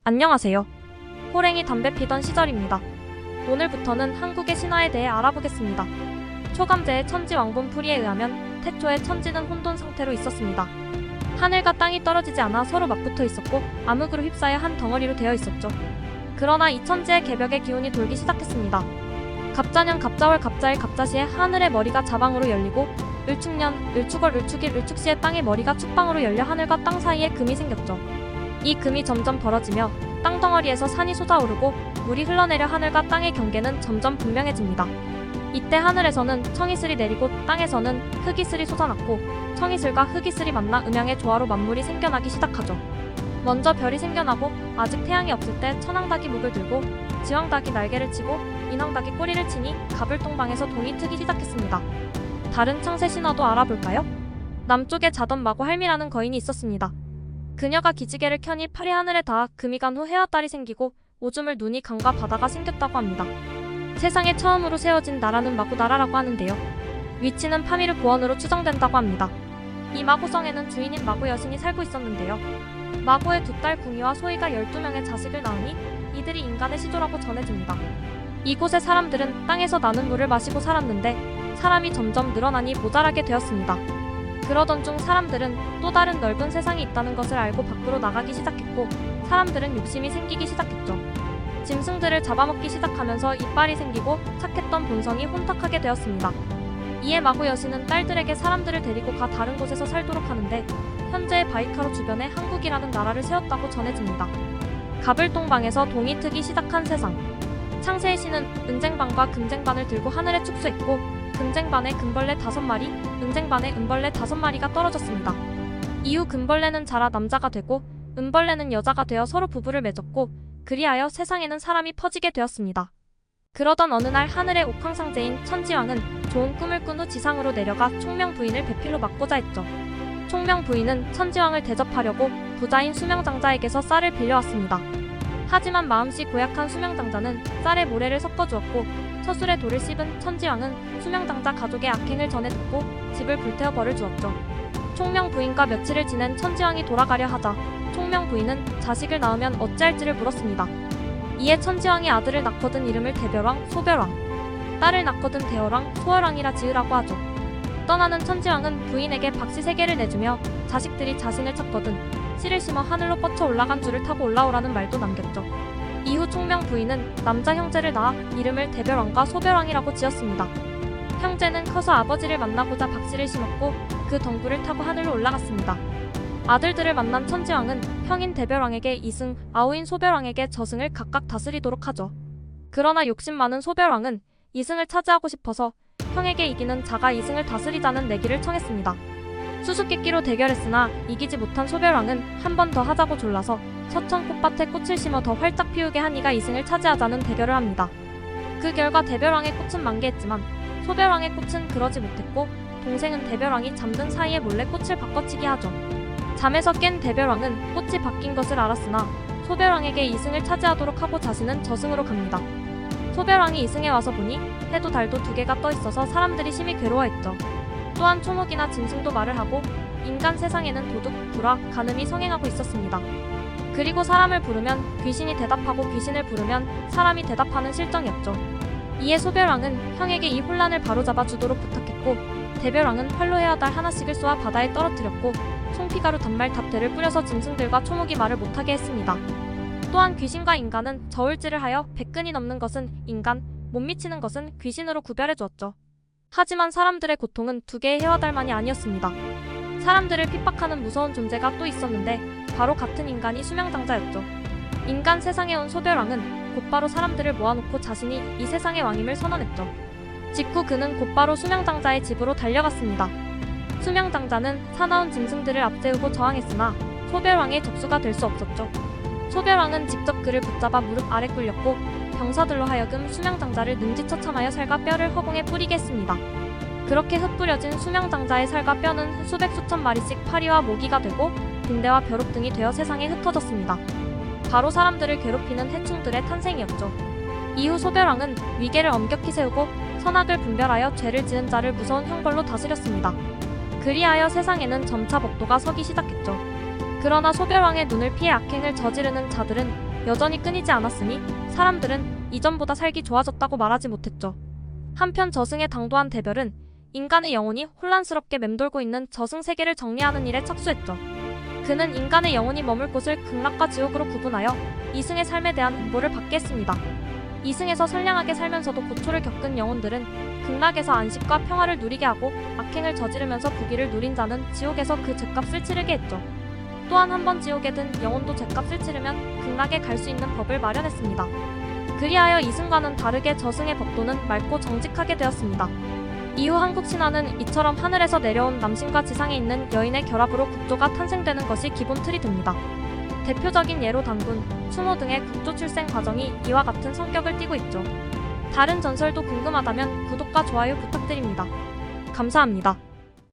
안녕하세요. 호랭이 담배 피던 시절입니다. 오늘부터는 한국의 신화에 대해 알아보겠습니다. 초감제의 천지왕분 풀이에 의하면 태초에 천지는 혼돈 상태로 있었습니다. 하늘과 땅이 떨어지지 않아 서로 맞붙어 있었고 암흑으로 휩싸여 한 덩어리로 되어 있었죠. 그러나 이 천지의 개벽의 기운이 돌기 시작했습니다. 갑자년 갑자월 갑자일 갑자시에 하늘의 머리가 자방으로 열리고 을축년, 을축월, 을축일, 을축시에 땅의 머리가 축방으로 열려 하늘과 땅 사이에 금이 생겼죠. 이 금이 점점 벌어지며 땅덩어리에서 산이 솟아오르고 물이 흘러내려 하늘과 땅의 경계는 점점 분명해집니다. 이때 하늘에서는 청이슬이 내리고 땅에서는 흑이슬이 솟아났고 청이슬과 흑이슬이 만나 음양의 조화로 만물이 생겨나기 시작하죠. 먼저 별이 생겨나고 아직 태양이 없을 때 천왕닭이 묵을 들고 지왕닭이 날개를 치고 인왕닭이 꼬리를 치니 가불동방에서 동이 트기 시작했습니다. 다른 창세 신화도 알아볼까요? 남쪽에 자던 마고 할미라는 거인이 있었습니다. 그녀가 기지개를 켜니 팔이 하늘에 닿아 금이 간 후 해와 달이 생기고 오줌을 눈이 강과 바다가 생겼다고 합니다. 세상에 처음으로 세워진 나라는 마구나라라고 하는데요. 위치는 파미르 고원으로 추정된다고 합니다. 이 마고성에는 주인인 마고 여신이 살고 있었는데요. 마고의 두 딸 궁이와 소희가 12명의 자식을 낳으니 이들이 인간의 시조라고 전해집니다. 이곳의 사람들은 땅에서 나는 물을 마시고 살았는데 사람이 점점 늘어나니 모자라게 되었습니다. 그러던 중 사람들은 또 다른 넓은 세상이 있다는 것을 알고 밖으로 나가기 시작했고 사람들은 욕심이 생기기 시작했죠. 짐승들을 잡아먹기 시작하면서 이빨이 생기고 착했던 본성이 혼탁하게 되었습니다. 이에 마고 여신은 딸들에게 사람들을 데리고 가 다른 곳에서 살도록 하는데 현재의 바이카로 주변에 한국이라는 나라를 세웠다고 전해집니다. 가불동방에서 동이 트기 시작한 세상. 창세의 신은 은쟁반과 금쟁반을 들고 하늘에 축소했고 금쟁반에 금벌레 5마리, 은쟁반에 은벌레 5마리가 떨어졌습니다. 이후 금벌레는 자라 남자가 되고 은벌레는 여자가 되어 서로 부부를 맺었고 그리하여 세상에는 사람이 퍼지게 되었습니다. 그러던 어느 날 하늘의 옥황상제인 천지왕은 좋은 꿈을 꾼 후 지상으로 내려가 총명 부인을 배필로 막고자 했죠. 총명 부인은 천지왕을 대접하려고 부자인 수명장자에게서 쌀을 빌려왔습니다. 하지만 마음씨 고약한 수명장자는 쌀에 모래를 섞어주었고 처술에 돌을 씹은 천지왕은 수명장자 가족의 악행을 전해 듣고 집을 불태워 벌을 주었죠. 총명 부인과 며칠을 지낸 천지왕이 돌아가려 하자 총명 부인은 자식을 낳으면 어찌할지를 물었습니다. 이에 천지왕이 아들을 낳거든 이름을 대별왕, 소별왕, 딸을 낳거든 대월왕, 소월왕이라 지으라고 하죠. 떠나는 천지왕은 부인에게 박씨 3개를 내주며 자식들이 자신을 찾거든 씨를 심어 하늘로 뻗쳐 올라간 줄을 타고 올라오라는 말도 남겼죠. 이후 총명 부인은 남자 형제를 낳아 이름을 대별왕과 소별왕이라고 지었습니다. 형제는 커서 아버지를 만나고자 박씨를 심었고 그 덩굴을 타고 하늘로 올라갔습니다. 아들들을 만난 천지왕은 형인 대별왕에게 이승, 아우인 소별왕에게 저승을 각각 다스리도록 하죠. 그러나 욕심 많은 소별왕은 이승을 차지하고 싶어서 형에게 이기는 자가 이승을 다스리자는 내기를 청했습니다. 수수께끼로 대결했으나 이기지 못한 소별왕은 한 번 더 하자고 졸라서 서천 꽃밭에 꽃을 심어 더 활짝 피우게 한 이가 이승을 차지하자는 대결을 합니다. 그 결과 대별왕의 꽃은 만개했지만 소별왕의 꽃은 그러지 못했고 동생은 대별왕이 잠든 사이에 몰래 꽃을 바꿔치기 하죠. 잠에서 깬 대별왕은 꽃이 바뀐 것을 알았으나 소별왕에게 이승을 차지하도록 하고 자신은 저승으로 갑니다. 소별왕이 이승에 와서 보니 해도 달도 2개가 떠 있어서 사람들이 심히 괴로워했죠. 또한 초목이나 짐승도 말을 하고 인간 세상에는 도둑, 불화, 간음이 성행하고 있었습니다. 그리고 사람을 부르면 귀신이 대답하고 귀신을 부르면 사람이 대답하는 실정이었죠. 이에 소별왕은 형에게 이 혼란을 바로잡아 주도록 부탁했고 대별왕은 활로 해와달 하나씩을 쏘아 바다에 떨어뜨렸고 송피가루 단말 답대를 뿌려서 짐승들과 초목이 말을 못하게 했습니다. 또한 귀신과 인간은 저울질을 하여 100근이 넘는 것은 인간, 못 미치는 것은 귀신으로 구별해 주었죠. 하지만 사람들의 고통은 2개의 해와달만이 아니었습니다. 사람들을 핍박하는 무서운 존재가 또 있었는데 바로 같은 인간이 수명장자였죠. 인간 세상에 온 소별왕은 곧바로 사람들을 모아놓고 자신이 이 세상의 왕임을 선언했죠. 직후 그는 곧바로 수명장자의 집으로 달려갔습니다. 수명장자는 사나운 짐승들을 앞세우고 저항했으나 소별왕의 적수가 될 수 없었죠. 소별왕은 직접 그를 붙잡아 무릎 아래 꿇렸고 병사들로 하여금 수명장자를 능지처참하여 살과 뼈를 허공에 뿌리게 했습니다. 그렇게 흩뿌려진 수명장자의 살과 뼈는 수백 수천 마리씩 파리와 모기가 되고 빈대와 벼룩 등이 되어 세상에 흩어졌습니다. 바로 사람들을 괴롭히는 해충들의 탄생이었죠. 이후 소별왕은 위계를 엄격히 세우고 선악을 분별하여 죄를 지은 자를 무서운 형벌로 다스렸습니다. 그리하여 세상에는 점차 복도가 서기 시작했죠. 그러나 소별왕의 눈을 피해 악행을 저지르는 자들은 여전히 끊이지 않았으니 사람들은 이전보다 살기 좋아졌다고 말하지 못했죠. 한편 저승의 당도한 대별은 인간의 영혼이 혼란스럽게 맴돌고 있는 저승 세계를 정리하는 일에 착수했죠. 그는 인간의 영혼이 머물 곳을 극락과 지옥으로 구분하여 이승의 삶에 대한 응보를 받게 했습니다. 이승에서 선량하게 살면서도 고초를 겪은 영혼들은 극락에서 안식과 평화를 누리게 하고 악행을 저지르면서 부귀를 누린 자는 지옥에서 그 죗값을 치르게 했죠. 또한 한 번 지옥에 든 영혼도 죗값을 치르면 극락에 갈 수 있는 법을 마련했습니다. 그리하여 이승과는 다르게 저승의 법도는 맑고 정직하게 되었습니다. 이후 한국 신화는 이처럼 하늘에서 내려온 남신과 지상에 있는 여인의 결합으로 국조가 탄생되는 것이 기본 틀이 됩니다. 대표적인 예로 단군, 추모 등의 국조 출생 과정이 이와 같은 성격을 띠고 있죠. 다른 전설도 궁금하다면 구독과 좋아요 부탁드립니다. 감사합니다.